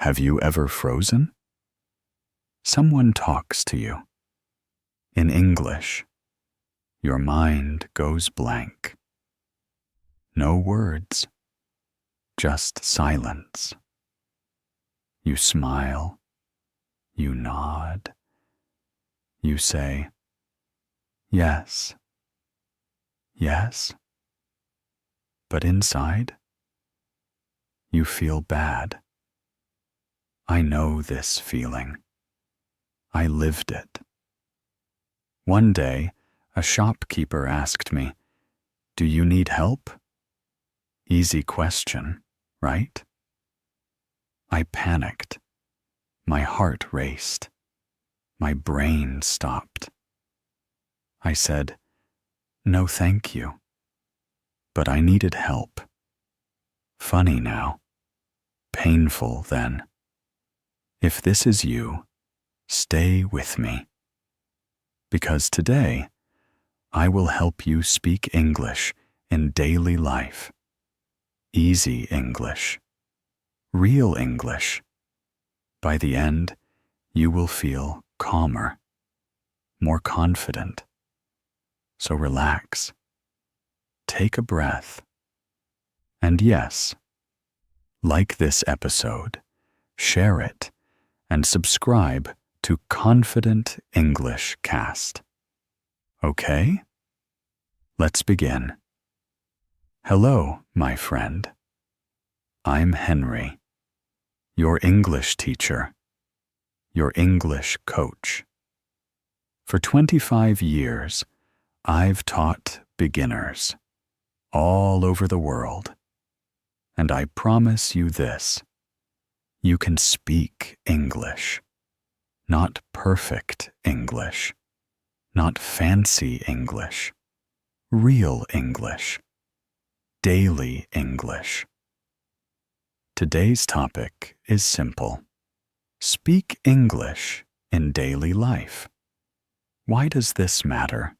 Have you ever frozen? Someone talks to you. In English, your mind goes blank. No words, just silence. You smile, you nod, you say, yes, yes, but inside, you feel bad. I know this feeling. I lived it. One day, a shopkeeper asked me, "Do you need help?" Easy question, right? I panicked. My heart raced. My brain stopped. I said, "No, thank you." But I needed help. Funny now. Painful then. If this is you, stay with me. Because today, I will help you speak English in daily life. Easy English. Real English. By the end, you will feel calmer, more confident. So relax. Take a breath. And yes, like this episode, share it, and subscribe to Confident English Cast. Okay? Let's begin. Hello, my friend. I'm Henry, your English teacher, your English coach. For 25 years, I've taught beginners all over the world, and I promise you this: you can speak English. Not perfect English, not fancy English, real English, daily English. Today's topic is simple. Speak English in daily life. Why does this matter?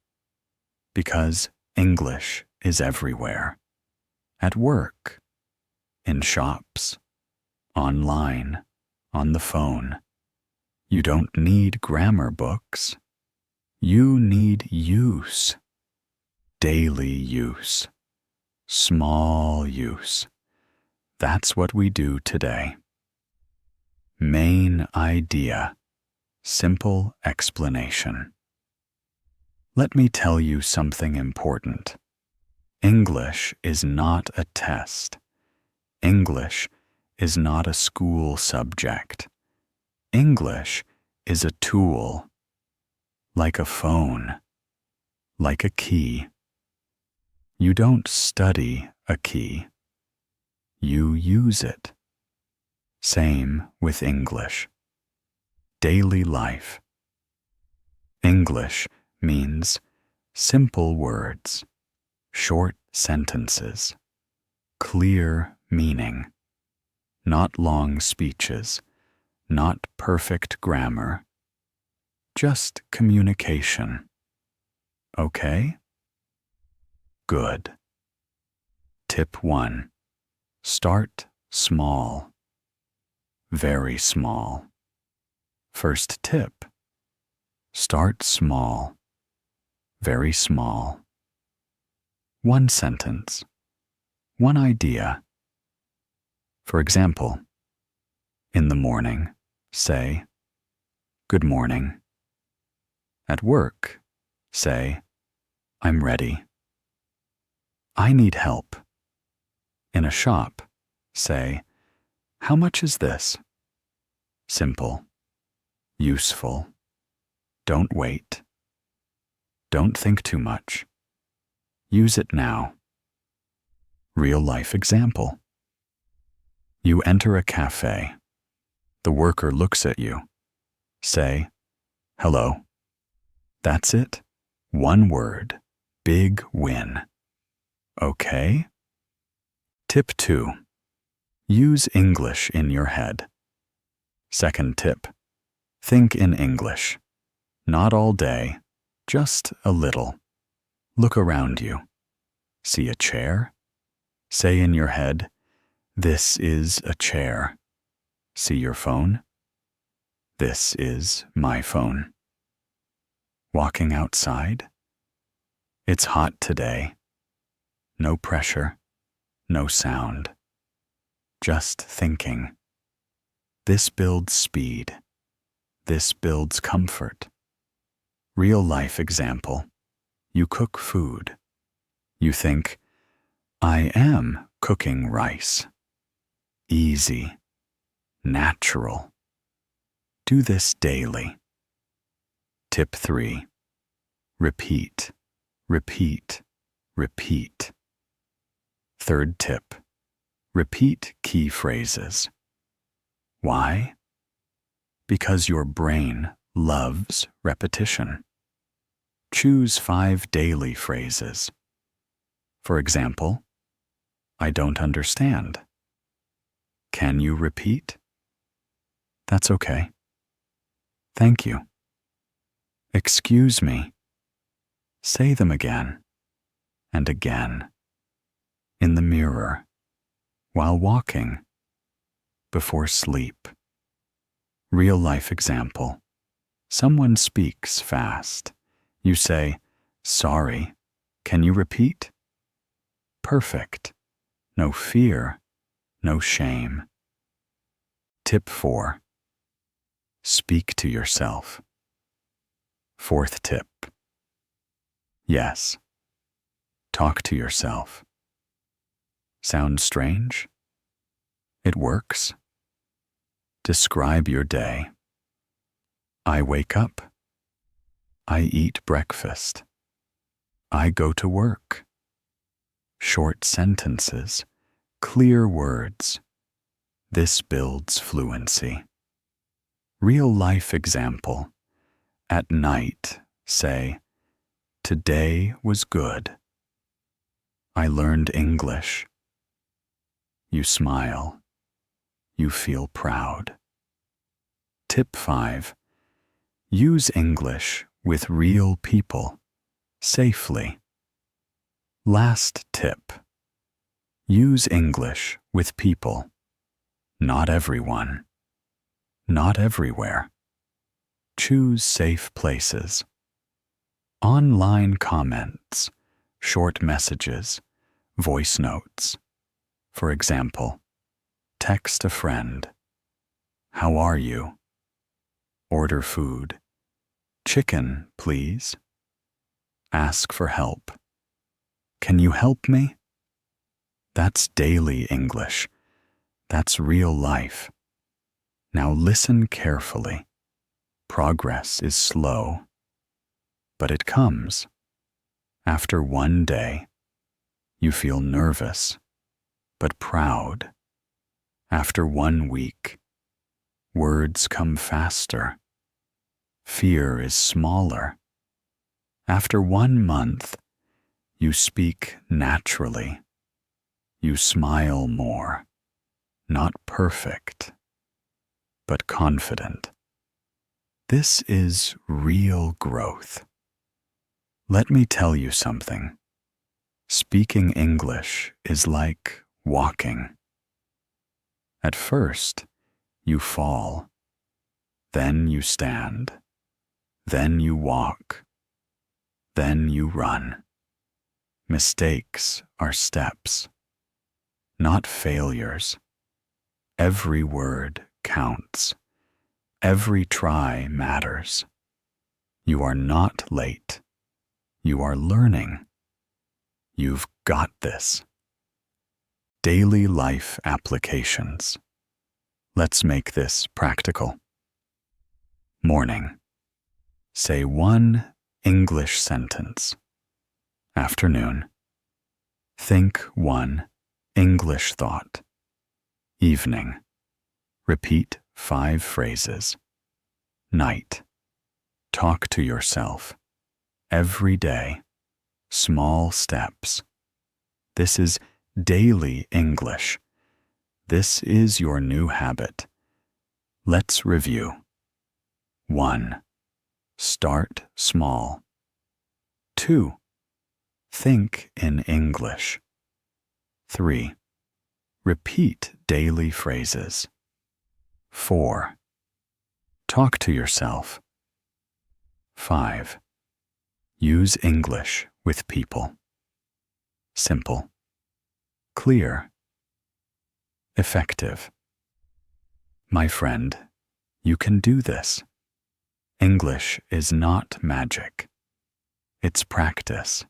Because English is everywhere. At work, in shops, online, on the phone. You don't need grammar books. You need use. Daily use. Small use. That's what we do today. Main idea. Simple explanation. Let me tell you something important. English is not a test. English is not a school subject. English is a tool, like a phone, like a key. You don't study a key. You use it. Same with English. Daily life. English means simple words, short sentences, clear meaning, not long speeches, not perfect grammar, just communication. Okay? Good. Tip 1. Start small. Very small. First tip. Start small. Very small. One sentence. One idea. For example, in the morning, say, "Good morning." At work, say, "I'm ready." I need help. In a shop, say, "How much is this?" Simple. Useful. Don't wait. Don't think too much. Use it now. Real life example. You enter a cafe. The worker looks at you. Say, "Hello." That's it. One word. Big win. Okay? Tip 2. Use English in your head. Second tip. Think in English. Not all day, just a little. Look around you. See a chair? Say in your head, "This is a chair." See your phone? This is my phone. Walking outside? It's hot today. No pressure, no sound. Just thinking. This builds speed. This builds comfort. Real life example. You cook food. You think, I am cooking rice. Easy. Natural. Do this daily. Tip 3. Repeat, repeat, repeat. Third tip. Repeat key phrases. Why? Because your brain loves repetition. Choose 5 daily phrases. For example, I don't understand. Can you repeat? That's okay. Thank you. Excuse me. Say them again and again. In the mirror, while walking, before sleep. Real life example. Someone speaks fast. You say, sorry, can you repeat? Perfect. No fear, no shame. Tip 4. Speak to yourself. Fourth tip. Yes. Talk to yourself. Sounds strange? It works. Describe your day. I wake up. I eat breakfast. I go to work. Short sentences, clear words. This builds fluency. Real life example. At night, say, today was good. I learned English. You smile. You feel proud. Tip 5. Use English with real people, safely. Last tip. Use English with people. Not everyone. Not everywhere. Choose safe places. Online comments, short messages, voice notes. For example, text a friend. How are you? Order food. Chicken, please. Ask for help. Can you help me? That's daily English. That's real life. Now listen carefully. Progress is slow, but it comes. After one day, you feel nervous, but proud. After 1 week, words come faster. Fear is smaller. After 1 month, you speak naturally. You smile more. Not perfect, but confident. This is real growth. Let me tell you something. Speaking English is like walking. At first, you fall. Then you stand. Then you walk. Then you run. Mistakes are steps, not failures. Every word counts. Every try matters. You are not late. You are learning. You've got this. Daily life applications. Let's make this practical. Morning. Say 1 English sentence. Afternoon. Think 1 English thought. Evening. Repeat 5 phrases. Night. Talk to yourself. Every day. Small steps. This is daily English. This is your new habit. Let's review. 1. Start small. 2. Think in English. 3. Repeat daily phrases. 4. Talk to yourself. 5. Use English with people. Simple, clear, effective. My friend, you can do this. English is not magic. It's practice.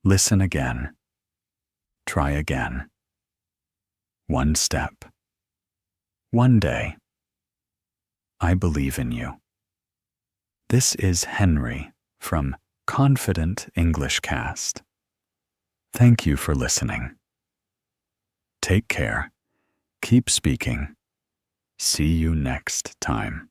Listen again. Try again. One step. One day. I believe in you. This is Henry from Confident English Cast. Thank you for listening. Take care. Keep speaking. See you next time.